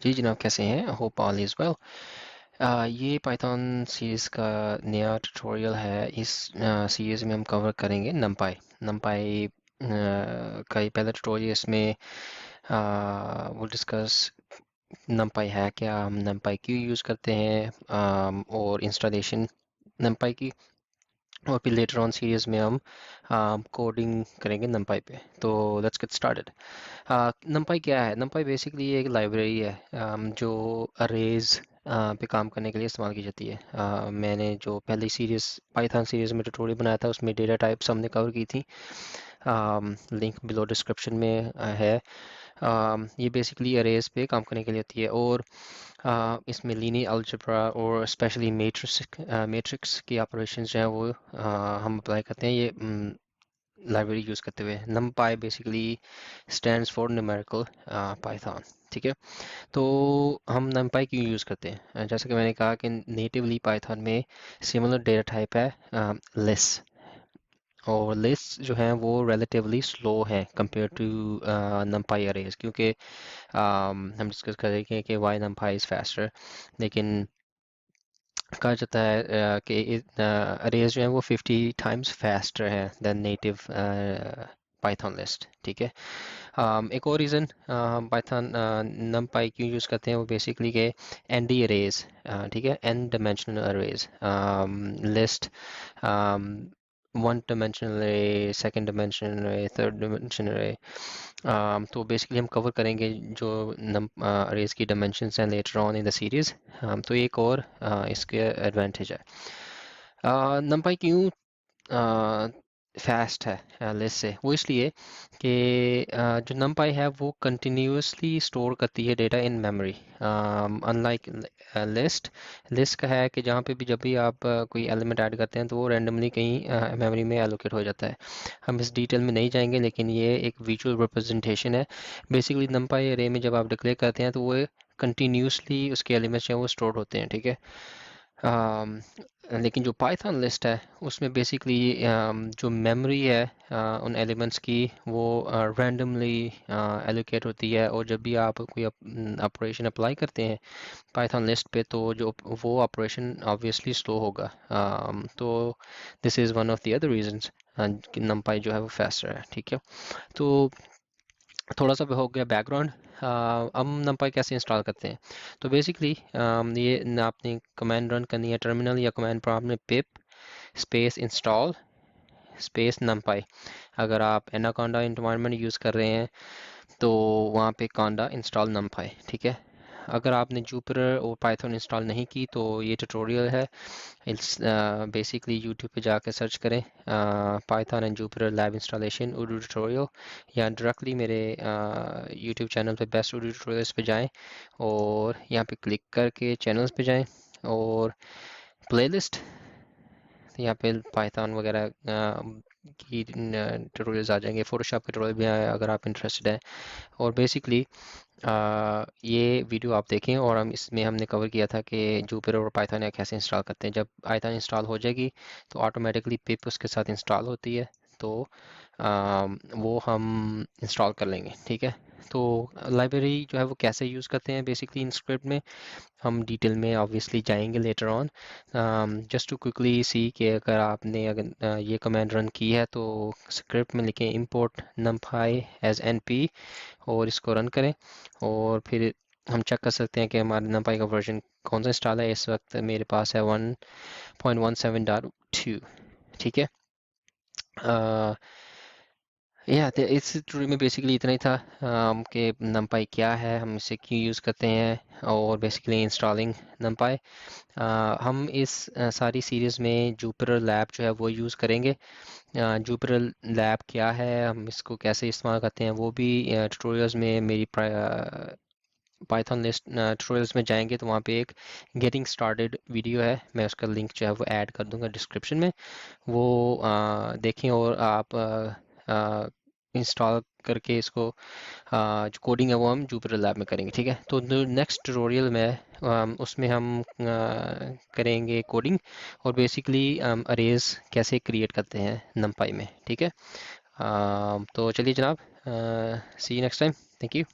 जी जनाब, कैसे हैं? Hope all is well. ये पाइथन सीरीज़ का नया ट्यूटोरियल है। इस सीरीज़ में हम कवर करेंगे नमपाई। नमपाई का ये पहला ट्यूटोरियल। इसमें वो डिस्कस नमपाई है क्या, हम नमपाई क्यों यूज़ करते हैं, और इंस्टॉलेशन नमपाई की। और फिर लेटर ऑन सीरीज़ में हम कोडिंग करेंगे नमपाई पे। तो लेट्स गेट स्टार्टेड। नमपाई क्या है? नमपाई बेसिकली एक लाइब्रेरी है जो अरेज पे काम करने के लिए इस्तेमाल की जाती है। मैंने जो पहली सीरीज़ पाइथन सीरीज़ में ट्यूटोरियल बनाया था उसमें डेटा टाइप्स हमने कवर की थी। लिंक बिलो डिस्क्रिप्शन में है। ये बेसिकली अरेज पे काम करने के लिए होती है। और इसमें लीनियर अलजेब्रा और स्पेशली मैट्रिक्स की ऑपरेशंस जो है वो हम अप्लाई करते हैं ये लाइब्रेरी यूज़ करते हुए। numpy basically stands for numerical Python. ठीक है। तो हम numpy क्यों यूज़ करते हैं? जैसा कि मैंने कहा कि नेटिवली पाइथन में सिमिलर डेटा टाइप है लिस्ट। और लिस्ट जो है वो रिलेटिवली स्लो है कंपेयर टू numpy अरेज, क्योंकि हम डिस्कस करेंगे कि वाई numpy इज़ फास्टर। लेकिन कहा जाता है कि अरेज जो है वो 50 टाइम्स फास्टर है देन नेटिव पाइथन लिस्ट। ठीक है। एक और रीज़न हम पाइथन नमपाई क्यों यूज़ करते हैं वो बेसिकली के एन डी अरेज, ठीक है, N dimensional arrays, list, one dimensional array, second dimensional array, third dimensional array। तो बेसिकली हम कवर करेंगे जो अरेज की डायमेंशंस हैं later on in the series. तो एक और इसके एडवांटेज है। नमपाई क्यों फास्ट है लिस्ट से? वो इसलिए कि जो numpy है वो कंटिन्यूसली स्टोर करती है data in memory, unlike list का है कि जहाँ पे भी जब भी आप कोई एलिमेंट ऐड करते हैं तो वो रैंडमली कहीं मेमोरी में एलोकेट हो जाता है। हम इस डिटेल में नहीं जाएंगे, लेकिन ये एक विजुअल रिप्रेजेंटेशन है। बेसिकली numpy array में जब आप डिक्लेयर करते हैं तो वो कंटिन्यूसली उसके एलिमेंट्स हैं वो स्टोर होते हैं। ठीक है। अम, लेकिन जो पाइथन लिस्ट है उसमें बेसिकली जो मेमोरी है उन एलिमेंट्स की वो रैंडमली एलोकेट होती है। और जब भी आप कोई ऑपरेशन अप्लाई करते हैं पाइथन लिस्ट पे तो जो वो ऑपरेशन ऑब्वियसली स्लो होगा। तो this is one of the other reasons कि numpy जो है वो फास्टर है। ठीक है। तो थोड़ा सा हो गया बैकग्राउंड। हम numpy कैसे इंस्टॉल करते हैं? तो बेसिकली ये आपने कमांड रन करनी है टर्मिनल या कमांड प्रॉम्प्ट में पिप स्पेस इंस्टॉल स्पेस numpy। अगर आप एनाकोंडा इन्वायरमेंट यूज़ कर रहे हैं तो वहाँ पे कांडा इंस्टॉल numpy। ठीक है। अगर आपने जुपिटर और पाइथन इंस्टॉल नहीं की तो ये ट्यूटोरियल है। इट्स बेसिकली यूट्यूब पे जाकर सर्च करें Python and Jupiter lab installation Urdu tutorial, या डायरेक्टली मेरे यूट्यूब चैनल पे बेस्ट उर्दू ट्यूटोरियल्स पे जाएं और यहाँ पे क्लिक करके चैनल्स पे जाएं और प्लेलिस्ट, यहाँ पे पाइथन वगैरह की ट्यूटोरियल्स आ जाएंगे। फोटोशॉप के ट्यूटोरियल भी आए अगर आप इंटरेस्टेड हैं। और बेसिकली ये वीडियो आप देखें और हम इसमें हमने कवर किया था कि जुपिटर और पाइथन कैसे इंस्टॉल करते हैं। जब पाइथन इंस्टॉल हो जाएगी तो ऑटोमेटिकली पिप उसके साथ इंस्टॉल होती है, तो वो हम इंस्टॉल कर लेंगे। ठीक है। तो लाइब्रेरी जो है वो कैसे यूज़ करते हैं बेसिकली इन स्क्रिप्ट में हम डिटेल में ऑब्वियसली जाएंगे later on. Just to quickly see कि अगर ये कमांड रन की है तो स्क्रिप्ट में लिखें import numpy एज np और इसको रन करें। और फिर हम चेक कर सकते हैं कि हमारे numpy का वर्जन कौन सा इंस्टॉल है। इस वक्त मेरे पास है 1.17.2। ठीक है। या इस ट्यूटोरियल में बेसिकली इतना ही था कि numpy क्या है, हम इसे क्यों यूज़ करते हैं, और बेसिकली इंस्टॉलिंग numpy। हम इस सारी सीरीज़ में जुपिटर लैब जो है वो यूज़ करेंगे। जुपिटर लैब क्या है, हम इसको कैसे इस्तेमाल करते हैं, वो भी ट्यूटोरियल्स में मेरी पाइथन लिस्ट ट्यूटोरियल्स में जाएंगे तो वहाँ पे एक गेटिंग स्टार्टेड वीडियो है, मैं उसका लिंक जो है वो ऐड कर दूंगा डिस्क्रिप्शन में। वो देखें और आप इंस्टॉल करके इसको जो कोडिंग है वो हम जुपिटर लैब में करेंगे। ठीक है। तो नेक्स्ट ट्यूटोरियल में उसमें हम करेंगे कोडिंग और बेसिकली अरेज कैसे क्रिएट करते हैं numpy में। ठीक है। तो चलिए जनाब, see you next time. Thank you.